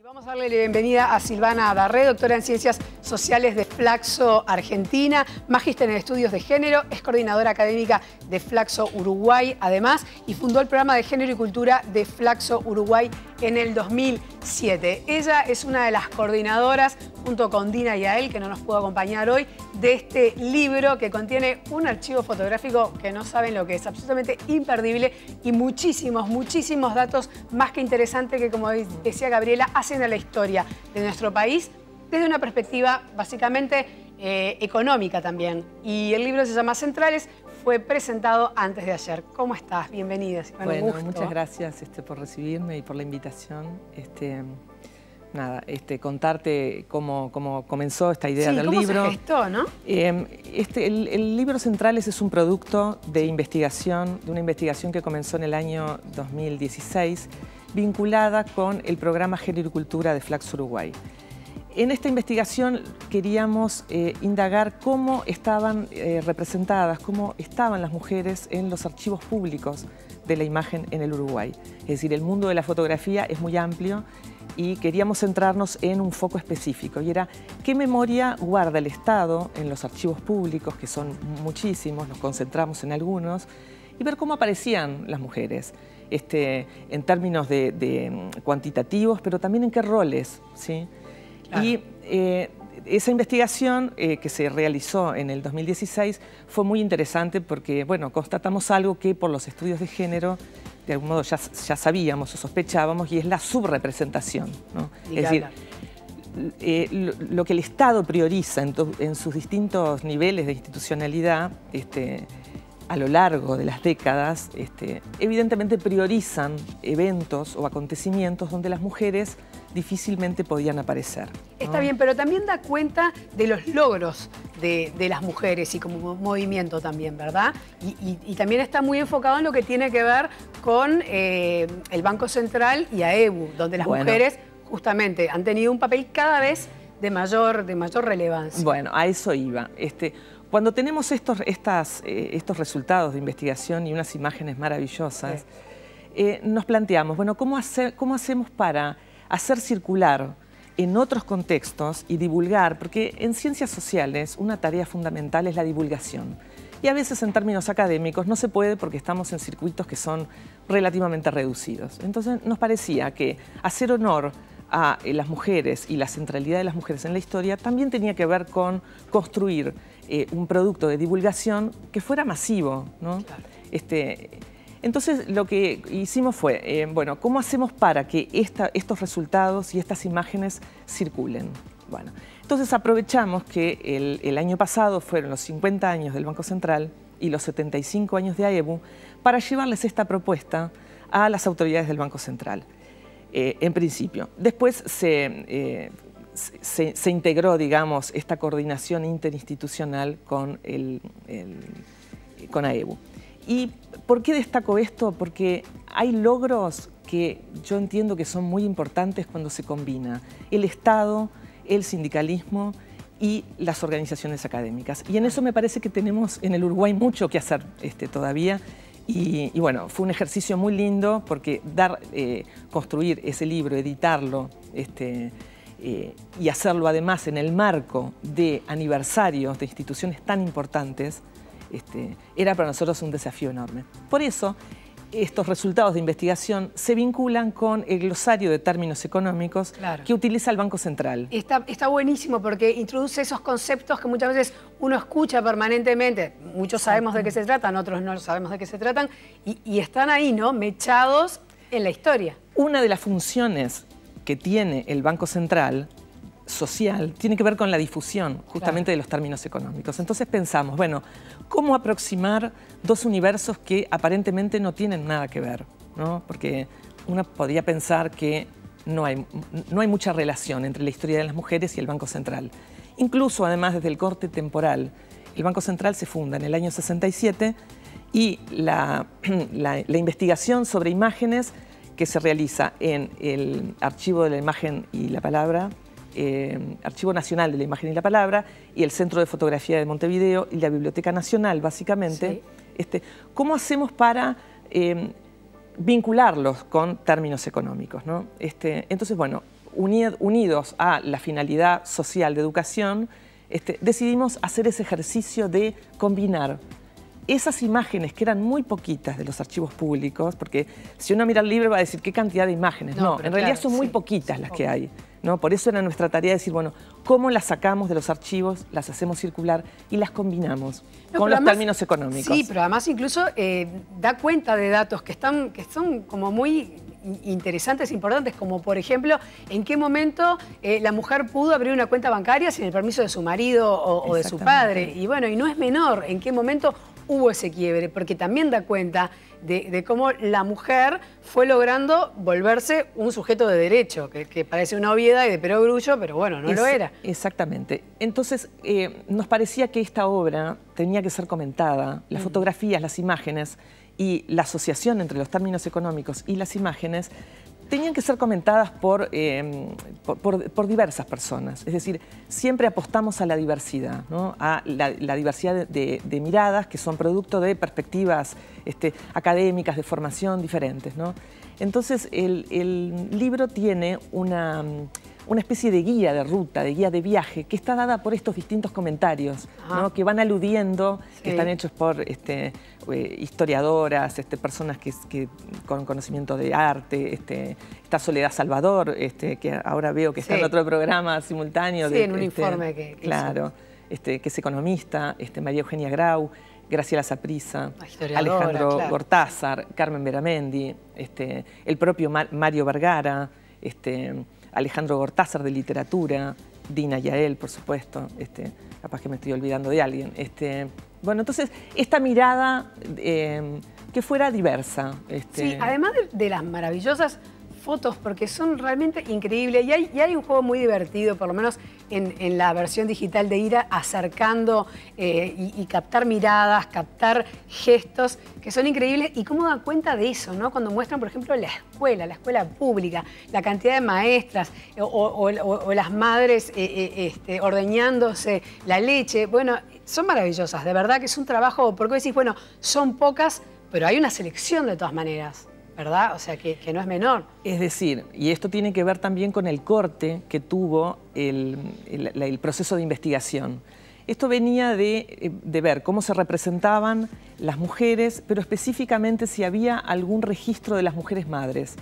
Vamos a darle la bienvenida a Silvana Darré, doctora en Ciencias Sociales de Flaxo Argentina, magíster en Estudios de Género, es coordinadora académica de Flaxo Uruguay, además, y fundó el programa de Género y Cultura de Flaxo Uruguay en el 2007. Ella es una de las coordinadoras, junto con Dina Yael, que no nos pudo acompañar hoy, de este libro que contiene un archivo fotográfico que no saben lo que es, absolutamente imperdible, y muchísimos datos más que interesantes que, como decía Gabriela, hacen a la historia de nuestro país desde una perspectiva básicamente económica también. Y el libro se llama Centrales, fue presentado antes de ayer. ¿Cómo estás? Bienvenida, Silvana. Bueno, muchas gracias por recibirme y por la invitación. Contarte cómo comenzó esta idea del libro. ¿Cómo se gestó, no? El libro Centrales es un producto de investigación, de una investigación que comenzó en el año 2016, vinculada con el programa Género y Cultura de Flaxo Uruguay. En esta investigación queríamos indagar cómo estaban representadas, cómo estaban las mujeres en los archivos públicos de la imagen en el Uruguay. Es decir, el mundo de la fotografía es muy amplio y queríamos centrarnos en un foco específico, y era qué memoria guarda el Estado en los archivos públicos, que son muchísimos, nos concentramos en algunos, y ver cómo aparecían las mujeres, en términos de cuantitativos, pero también en qué roles, ¿sí? Claro. Y esa investigación que se realizó en el 2016 fue muy interesante porque, bueno, constatamos algo que por los estudios de género de algún modo ya sabíamos o sospechábamos, y es la subrepresentación, ¿no? Es decir, lo que el Estado prioriza en sus distintos niveles de institucionalidad a lo largo de las décadas, evidentemente priorizan eventos o acontecimientos donde las mujeres difícilmente podían aparecer, ¿no? Está bien, pero también da cuenta de los logros de las mujeres y como movimiento también, ¿verdad? Y también está muy enfocado en lo que tiene que ver con el Banco Central y AEBU, donde las mujeres justamente han tenido un papel cada vez de mayor relevancia. Bueno, a eso iba. Cuando tenemos estos resultados de investigación y unas imágenes maravillosas, nos planteamos, bueno, ¿cómo hacemos para hacer circular en otros contextos y divulgar? Porque en ciencias sociales una tarea fundamental es la divulgación. Y a veces en términos académicos no se puede porque estamos en circuitos que son relativamente reducidos. Entonces nos parecía que hacer honor a las mujeres y la centralidad de las mujeres en la historia también tenía que ver con construir un producto de divulgación que fuera masivo, ¿no? Claro. Entonces lo que hicimos fue, bueno, ¿cómo hacemos para que estos resultados y estas imágenes circulen? Bueno, entonces aprovechamos que el año pasado fueron los 50 años del Banco Central y los 75 años de AEBU para llevarles esta propuesta a las autoridades del Banco Central, en principio. Después se integró, digamos, esta coordinación interinstitucional con AEBU. ¿Y por qué destaco esto? Porque hay logros que yo entiendo que son muy importantes cuando se combina el Estado, el sindicalismo y las organizaciones académicas. Y en eso me parece que tenemos en el Uruguay mucho que hacer todavía. Y bueno, fue un ejercicio muy lindo porque construir ese libro, editarlo y hacerlo además en el marco de aniversarios de instituciones tan importantes, era para nosotros un desafío enorme. Por eso, estos resultados de investigación se vinculan con el glosario de términos económicos que utiliza el Banco Central. Está buenísimo porque introduce esos conceptos que muchas veces uno escucha permanentemente. Muchos sabemos de qué se tratan, otros no sabemos de qué se tratan, y están ahí, ¿no?, mechados en la historia. Una de las funciones que tiene el Banco Central social tiene que ver con la difusión justamente de los términos económicos. Entonces pensamos, bueno, ¿cómo aproximar dos universos que aparentemente no tienen nada que ver, ¿no? Porque uno podría pensar que no hay mucha relación entre la historia de las mujeres y el Banco Central. Incluso, además, desde el corte temporal, el Banco Central se funda en el año 67 y la investigación sobre imágenes que se realiza en el Archivo de la Imagen y la Palabra, Archivo Nacional de la Imagen y la Palabra, y el Centro de Fotografía de Montevideo y la Biblioteca Nacional, básicamente. ¿Cómo hacemos para vincularlos con términos económicos, ¿no? Entonces, bueno, unidos a la finalidad social de educación, decidimos hacer ese ejercicio de combinar esas imágenes que eran muy poquitas de los archivos públicos, porque si uno mira el libro va a decir qué cantidad de imágenes. No, en realidad son muy poquitas las que hay, ¿no? Por eso era nuestra tarea decir, bueno, ¿cómo las sacamos de los archivos, las hacemos circular y las combinamos con los términos económicos? Sí, pero además incluso da cuenta de datos que son como muy interesantes, importantes, como por ejemplo, en qué momento la mujer pudo abrir una cuenta bancaria sin el permiso de su marido o de su padre. Y bueno, y no es menor en qué momento hubo ese quiebre, porque también da cuenta de cómo la mujer fue logrando volverse un sujeto de derecho, que parece una obviedad y de perogrullo, pero bueno, no lo era. Exactamente. Entonces, nos parecía que esta obra tenía que ser comentada, las fotografías, las imágenes y la asociación entre los términos económicos y las imágenes tenían que ser comentadas por diversas personas. Es decir, siempre apostamos a la diversidad, ¿no? A la diversidad de miradas que son producto de perspectivas académicas, de formación diferentes, ¿no? Entonces, el libro tiene una especie de guía de ruta, de guía de viaje, que está dada por estos distintos comentarios, ¿no? Que van aludiendo, que están hechos por historiadoras, personas con conocimiento de arte, está Soledad Salvador, que ahora veo que está en otro programa simultáneo. Sí, en un informe que claro, que es economista, María Eugenia Grau, Graciela Saprissa, Alejandro Gortázar, Carmen Beramendi, el propio Mario Vergara, Alejandro Gortázar de literatura, Dina Yael, por supuesto, capaz que me estoy olvidando de alguien. Bueno, entonces, esta mirada que fuera diversa. Sí, además de las maravillosas fotos, porque son realmente increíbles. Y hay un juego muy divertido, por lo menos en la versión digital de ir acercando y captar miradas, captar gestos, que son increíbles. Y cómo dan cuenta de eso, ¿no? Cuando muestran, por ejemplo, la escuela pública, la cantidad de maestras o las madres ordeñándose la leche. Bueno, son maravillosas, de verdad que es un trabajo, porque decís, bueno, son pocas, pero hay una selección de todas maneras, ¿verdad? O sea, que no es menor. Es decir, y esto tiene que ver también con el corte que tuvo el proceso de investigación. Esto venía de ver cómo se representaban las mujeres, pero específicamente si había algún registro de las mujeres madres.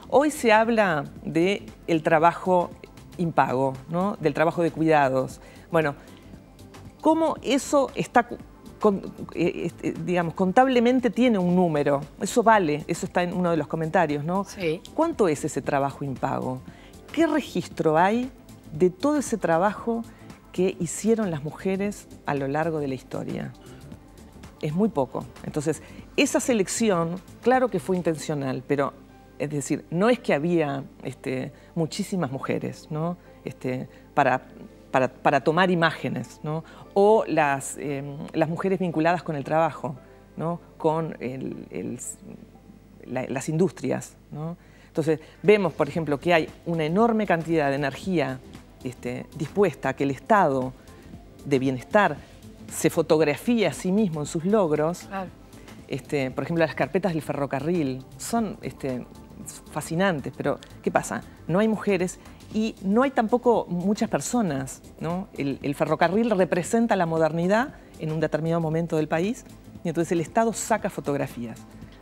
Hoy se habla del trabajo impago, ¿no? Del trabajo de cuidados. Bueno, cómo eso está, digamos, contablemente tiene un número. Eso vale, eso está en uno de los comentarios, ¿no? Sí. ¿Cuánto es ese trabajo impago? ¿Qué registro hay de todo ese trabajo que hicieron las mujeres a lo largo de la historia? Es muy poco. Entonces, esa selección, claro que fue intencional, pero, es decir, no es que había muchísimas mujeres, ¿no? Para tomar imágenes, ¿no? O las mujeres vinculadas con el trabajo, ¿no? Con las industrias, ¿no? Entonces, vemos, por ejemplo, que hay una enorme cantidad de energía dispuesta a que el estado de bienestar se fotografíe a sí mismo en sus logros. Claro. Por ejemplo, las carpetas del ferrocarril son fascinantes, pero ¿qué pasa? No hay mujeres y no hay tampoco muchas personas, ¿no? El ferrocarril representa la modernidad en un determinado momento del país y entonces el Estado saca fotografías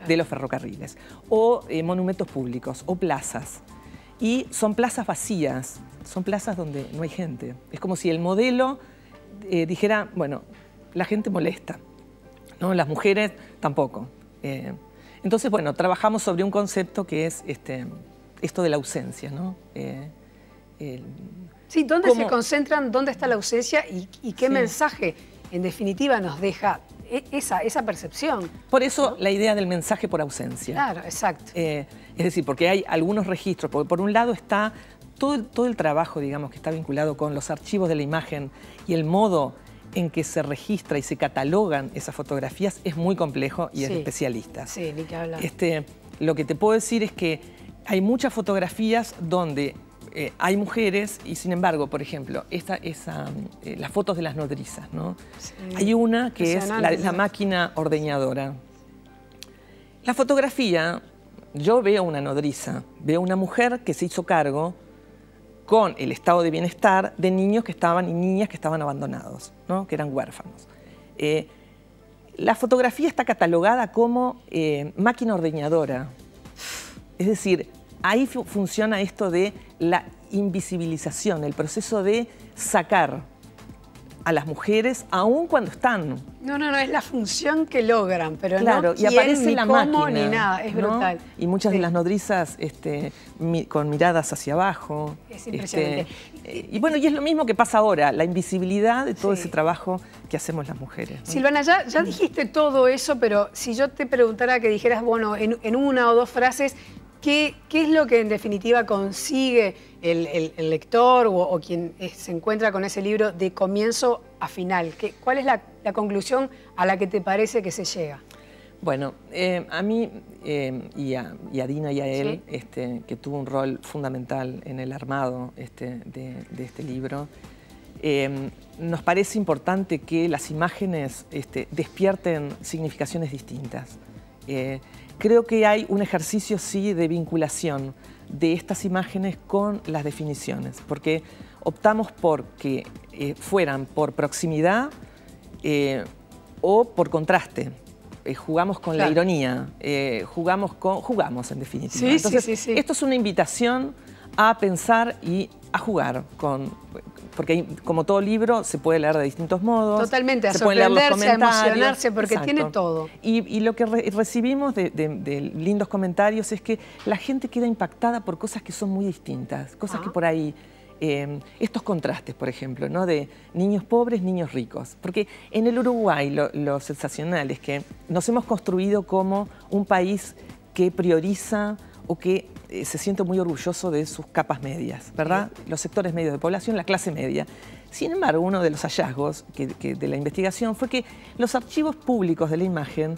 de los ferrocarriles o monumentos públicos o plazas. Y son plazas vacías, son plazas donde no hay gente. Es como si el modelo dijera, bueno, la gente molesta, ¿no? Las mujeres tampoco. Entonces, bueno, trabajamos sobre un concepto que es esto de la ausencia, ¿no? Sí, ¿dónde se concentran? ¿Dónde está la ausencia? ¿Y qué mensaje, en definitiva, nos deja esa percepción? Por eso, ¿no? La idea del mensaje por ausencia. Claro, exacto. Es decir, porque hay algunos registros, porque por un lado está todo el trabajo, digamos, que está vinculado con los archivos de la imagen y el modo en que se registra y se catalogan esas fotografías es muy complejo y es de especialistas. Sí, ni que hablar. Lo que te puedo decir es que hay muchas fotografías donde hay mujeres y, sin embargo, por ejemplo, las fotos de las nodrizas, ¿no? Sí. Hay una que es la máquina ordeñadora. La fotografía, yo veo una nodriza, veo una mujer que se hizo cargo con el estado de bienestar de niños que estaban y niñas que estaban abandonados, ¿no? Que eran huérfanos. La fotografía está catalogada como máquina ordeñadora. Es decir, ahí funciona esto de la invisibilización, el proceso de sacar a las mujeres, aún cuando están. No, es la función que logran, pero claro, no quién, y aparece ni la cómo, máquina, ni nada, es brutal. ¿no? Y muchas de las nodrizas con miradas hacia abajo. Es impresionante. Y bueno, y es lo mismo que pasa ahora, la invisibilidad de todo ese trabajo que hacemos las mujeres, ¿no? Silvana, ya dijiste todo eso, pero si yo te preguntara que dijeras, bueno, en una o dos frases, ¿qué es lo que en definitiva consigue el lector o quien se encuentra con ese libro de comienzo a final? ¿Cuál es la conclusión a la que te parece que se llega? Bueno, a mí y a Dina y a él, que tuvo un rol fundamental en el armado de este libro, nos parece importante que las imágenes despierten significaciones distintas. Creo que hay un ejercicio, sí, de vinculación de estas imágenes con las definiciones, porque optamos por que fueran por proximidad o por contraste. Jugamos con la ironía, jugamos en definitiva. Entonces, esto es una invitación a pensar y a jugar porque como todo libro se puede leer de distintos modos. Totalmente, a se pueden leer los sorprenderse, a comentarios, emocionarse, porque tiene todo. Y lo que recibimos de lindos comentarios es que la gente queda impactada por cosas que son muy distintas, cosas que por ahí, estos contrastes, por ejemplo, ¿no? De niños pobres, niños ricos. Porque en el Uruguay lo sensacional es que nos hemos construido como un país que prioriza o que se siente muy orgulloso de sus capas medias, ¿verdad? Los sectores medios de población, la clase media. Sin embargo, uno de los hallazgos de la investigación fue que los archivos públicos de la imagen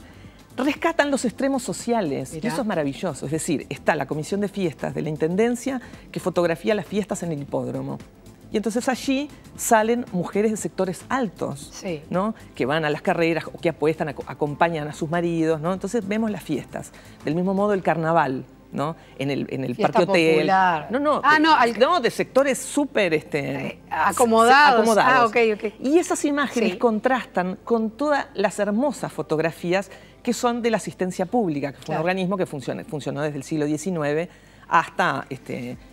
rescatan los extremos sociales. Y eso es maravilloso. Es decir, está la comisión de fiestas de la Intendencia que fotografía las fiestas en el hipódromo. Y entonces allí salen mujeres de sectores altos, ¿no? Que van a las carreras o que apuestan, acompañan a sus maridos, ¿no? Entonces vemos las fiestas. Del mismo modo el carnaval, ¿no? En el Parque Hotel. No, de sectores súper acomodados. Y esas imágenes contrastan con todas las hermosas fotografías que son de la asistencia pública, que fue un organismo que funcionó desde el siglo XIX hasta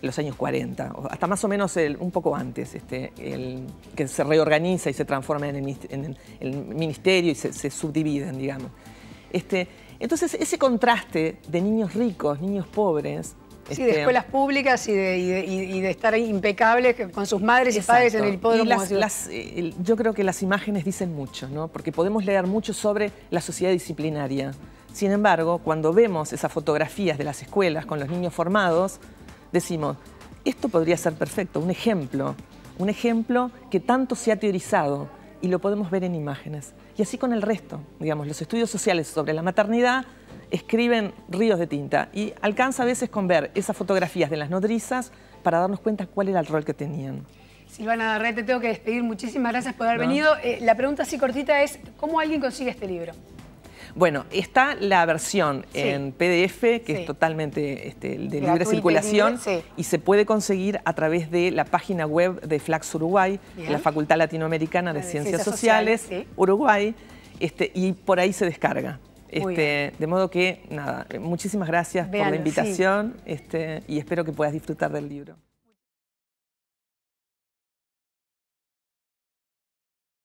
los años 40, hasta más o menos un poco antes, que se reorganiza y se transforma en el ministerio y se subdividen, digamos. Entonces, ese contraste de niños ricos, niños pobres... Sí, de escuelas públicas y de estar impecables con sus madres y padres en el hipódromo. Yo creo que las imágenes dicen mucho, ¿no? Porque podemos leer mucho sobre la sociedad disciplinaria. Sin embargo, cuando vemos esas fotografías de las escuelas con los niños formados, decimos, esto podría ser perfecto, un ejemplo que tanto se ha teorizado y lo podemos ver en imágenes. Y así con el resto, digamos, los estudios sociales sobre la maternidad escriben ríos de tinta y alcanza a veces con ver esas fotografías de las nodrizas para darnos cuenta cuál era el rol que tenían. Silvana Darré, te tengo que despedir. Muchísimas gracias por haber venido. La pregunta así cortita es, ¿cómo alguien consigue este libro? Bueno, está la versión en PDF, que es totalmente de libre circulación, y se puede conseguir a través de la página web de Flaxo Uruguay, la Facultad Latinoamericana de Ciencias Sociales, Uruguay, y por ahí se descarga. De modo que, nada, muchísimas gracias por la invitación y espero que puedas disfrutar del libro.